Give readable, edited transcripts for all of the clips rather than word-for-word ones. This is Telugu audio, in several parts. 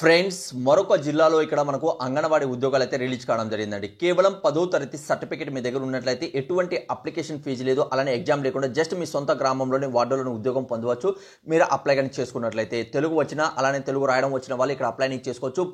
ఫ్రెండ్స్ మరొక జిల్లాలో ఇక్కడ మనకు అంగన్వాడీ ఉద్యోగాలు అయితే రిలీజ్ కావడం జరిగిందండి. కేవలం 10వ తరగతి సర్టిఫికేట్ మీ దగ్గర ఉన్నట్లయితే ఎటువంటి అప్లికేషన్ ఫీజు లేదు, అలానే ఎగ్జామ్ లేకుండా జస్ట్ మీ సొంత గ్రామంలోని వార్డులోని ఉద్యోగం పొందవచ్చు. మీరు అప్లై కానీ చేసుకున్నట్లయితే తెలుగు వచ్చినా అలానే తెలుగు రాయడం వచ్చిన వాళ్ళు ఇక్కడ అప్లై చేసుకోవచ్చు.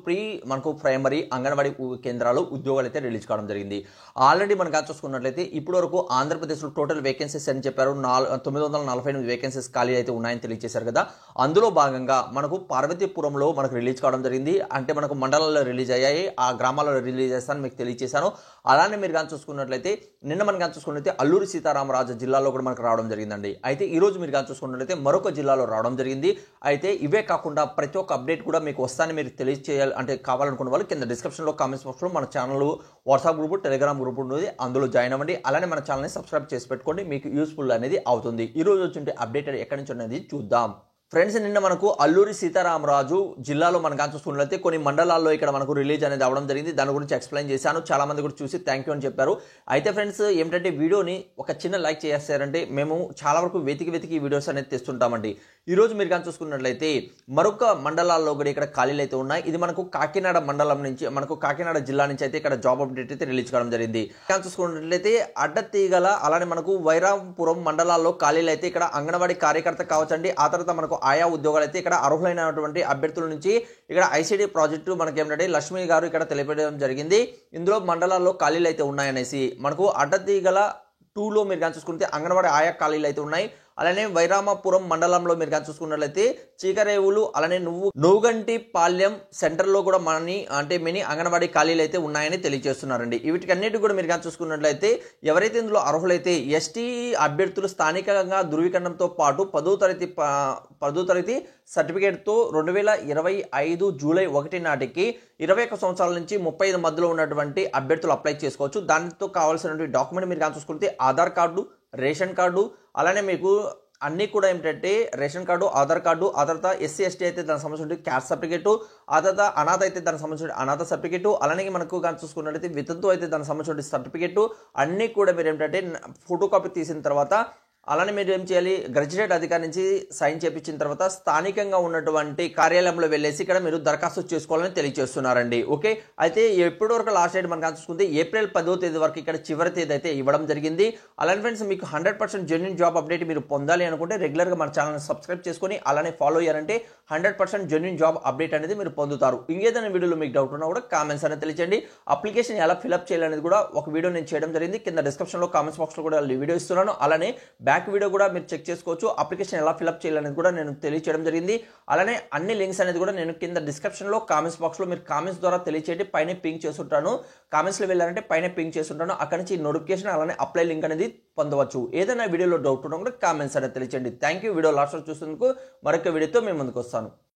మనకు ప్రైమరీ అంగన్వాడీ కేంద్రాలు ఉద్యోగాలు అయితే రిలీజ్ కావడం జరిగింది. ఆల్రెడీ మనకు చూసుకున్నట్లయితే ఇప్పటి వరకు ఆంధ్రప్రదేశ్లో టోటల్ వేకెన్సీస్ అని చెప్పారు 948 వేకెన్సీస్ ఖాళీ అయితే ఉన్నాయని తెలియజేశారు కదా. అందులో భాగంగా మనకు పార్వతీపురంలో మనకు రిలీజ్ జరిగింది. అంటే మనకు మండలాల్లో రిలీజ్ అయ్యాయి, ఆ గ్రామాల్లో రిలీజ్ చేస్తాను మీకు తెలియజేశాను. అలానే మీరు కానీ చూసుకున్నట్లయితే నిన్న మనం కానీ చూసుకున్నట్లయితే అల్లూరి సీతారామరాజు జిల్లాలో కూడా మనకు రావడం జరిగిందండి. అయితే ఈ రోజు మీరు కానీ చూసుకున్నట్లయితే మరొక జిల్లాలో రావడం జరిగింది. అయితే ఇవే కాకుండా ప్రతి ఒక్క అప్డేట్ కూడా మీకు వస్తానని మీరు తెలియజేయాలి అంటే కావాలనుకున్న వాళ్ళు కింద డిస్క్రిప్షన్లో కామెంట్స్ బాక్స్లో మన channel WhatsApp group Telegram group ఉంది, అందులో జాయిన్ అవ్వండి. అలానే మన ఛానల్ని సబ్స్క్రైబ్ చేసి పెట్టుకోండి, మీకు యూస్ఫుల్ అనేది అవుతుంది. ఈ రోజు వచ్చే అప్డేట్ ఎక్కడి నుంచి అనేది చూద్దాం. ఫ్రెండ్స్ నిన్న మనకు అల్లూరి సీతారామరాజు జిల్లాలో మనం కానీ చూసుకున్నట్లయితే కొన్ని మండలాల్లో ఇక్కడ మనకు రిలీజ్ అనేది అవ్వడం జరిగింది. దాని గురించి ఎక్స్ప్లెయిన్ చేశాను, చాలా మంది కూడా చూసి థ్యాంక్ యూ అని చెప్పారు. అయితే ఫ్రెండ్స్ ఏమిటంటే వీడియోని ఒక చిన్న లైక్ చేస్తారంటే మేము చాలా వరకు వెతికి వీడియోస్ అనేది తెస్తుంటామండి. ఈ రోజు మీరు కానీ చూసుకున్నట్లయితే మరొక మండలాల్లో కూడా ఇక్కడ ఖాళీలు అయితే ఉన్నాయి. ఇది మనకు కాకినాడ మండలం నుంచి మనకు కాకినాడ జిల్లా నుంచి అయితే ఇక్కడ జాబ్ అప్డేట్ అయితే రిలీజ్ కావడం జరిగింది. కానీ చూసుకున్నట్లయితే అడ్డతీగల అలానే మనకు వైరాపురం మండలాల్లో ఖాళీలు అయితే ఇక్కడ అంగన్వాడీ కార్యకర్త కావచ్చండి. ఆ తర్వాత మనకు ఆయా ఉద్యోగాలు అయితే ఇక్కడ అర్హులైనటువంటి అభ్యర్థుల నుంచి ఇక్కడ ఐసిడి ప్రాజెక్టు మనకి ఏమిటంటే లక్ష్మి గారు ఇక్కడ తెలియడం జరిగింది. ఇందులో మండలాల్లో ఖాళీలు అయితే ఉన్నాయనేసి మనకు అడ్డతీగల 2లో మీరు కానీ చూసుకుంటే అంగన్వాడీ ఆయా ఖాళీలు అయితే ఉన్నాయి. అలానే వైరామపురం మండలంలో మీరు కానీ చూసుకున్నట్లయితే చీకరేవులు అలానే నువ్వుగంటి పాల్యం సెంటర్లో కూడా మినీ అంగన్వాడీ ఖాళీలు అయితే ఉన్నాయని తెలియజేస్తున్నారండి. వీటికన్నిటి కూడా మీరు కానీ చూసుకున్నట్లయితే ఎవరైతే ఇందులో అర్హులైతే ఎస్టీ అభ్యర్థులు స్థానికంగా ధృవీకరణంతో పాటు 10వ తరగతి సర్టిఫికేట్తో 2025 జూలై 1 నాటికి 21 సంవత్సరాల నుంచి 35 మధ్యలో ఉన్నటువంటి అభ్యర్థులు అప్లై చేసుకోవచ్చు. దానితో కావాల్సినటువంటి డాక్యుమెంట్ మీరు కానీ చూసుకుంటే ఆధార్ కార్డు, రేషన్ కార్డు, అలానే మీకు అన్నీ కూడా ఏమిటంటే రేషన్ కార్డు, ఆధార్ కార్డు, ఆ తర్వాత ఎస్సీ ఎస్టీ అయితే దానికి సంబంధించిన క్యాస్ట్ సర్టిఫికేటు, ఆ తర్వాత అనాథ అయితే దానికి సంబంధించిన అనాథ సర్టిఫికేటు, అలానే మనకు కానీ చూసుకున్నట్లయితే వితంతు అయితే దానికి సంబంధించిన సర్టిఫికేటు అన్నీ కూడా మీరు ఏమిటంటే ఫోటో కాపీ తీసిన తర్వాత అలానే మీరు ఏం చేయాలి, గెజిటెడ్ అధికారి నుంచి సైన్ చేయించిన తర్వాత స్థానికంగా ఉన్నటువంటి కార్యాలయంలో వెళ్ళేసి ఇక్కడ మీరు దరఖాస్తు చేసుకోవాలని తెలియజేస్తున్నారండి. ఓకే, అయితే ఎప్పటి వరకు లాస్ట్ డేట్ మనం చూసుకుంటే ఏప్రిల్ 10వ తేదీ వరకు ఇక్కడ చివరి తేదీ అయితే ఇవ్వడం జరిగింది. అలానే ఫ్రెండ్స్ మీకు 100% జెన్యూన్ జాబ్ అప్డేట్ మీరు పొందాలి అనుకుంటే రెగ్యులర్గా మన ఛానల్ని సబ్స్క్రైబ్ చేసుకొని అలానే ఫాలో అయ్యారంటే 100% జెన్యూన్ జాబ్ అప్డేట్ అనేది మీరు పొందుతారు. ఇంకేదైనా వీడియోలో మీకు డౌట్ ఉన్నా కూడా కామెంట్స్ అనేది తెలియజేయండి. అప్లికేషన్ ఎలా ఫిల్అప్ చేయాలనేది కూడా ఒక వీడియో నేను చేయడం జరిగింది. కింద డిస్క్రిప్షన్లో కామెంట్స్ బాక్స్లో కూడా వీడియో ఇస్తున్నాను. అలానే బ్యాక్ వీడియో కూడా మీరు చెక్ చేసుకోవచ్చు. అప్లికేషన్ ఎలా ఫిల్అప్ చేయాలనేది కూడా నేను తెలియచేయడం జరిగింది. అలానే అన్ని లింక్స్ అనేది కూడా నేను కింద డిస్క్రిప్షన్లో కామెంట్స్ బాక్స్లో మీరు కామెంట్స్ ద్వారా తెలియచేయండి. పైన పింక్ చేస్తుంటాను, కామెంట్స్లో వెళ్ళారంటే పైన పింక్ చేస్తుంటాను. అక్కడ నుంచి నోటిఫికేషన్ అలానే అప్లై లింక్ అనేది పొందవచ్చు. ఏదైనా వీడియోలో డౌట్ ఉన్నా కూడా కామెంట్స్ అనేది తెలియచేయండి. Thank you. వీడియో లాస్ట్ చూసేందుకు మరొక వీడియోతో మేము ముందుకు వస్తాను.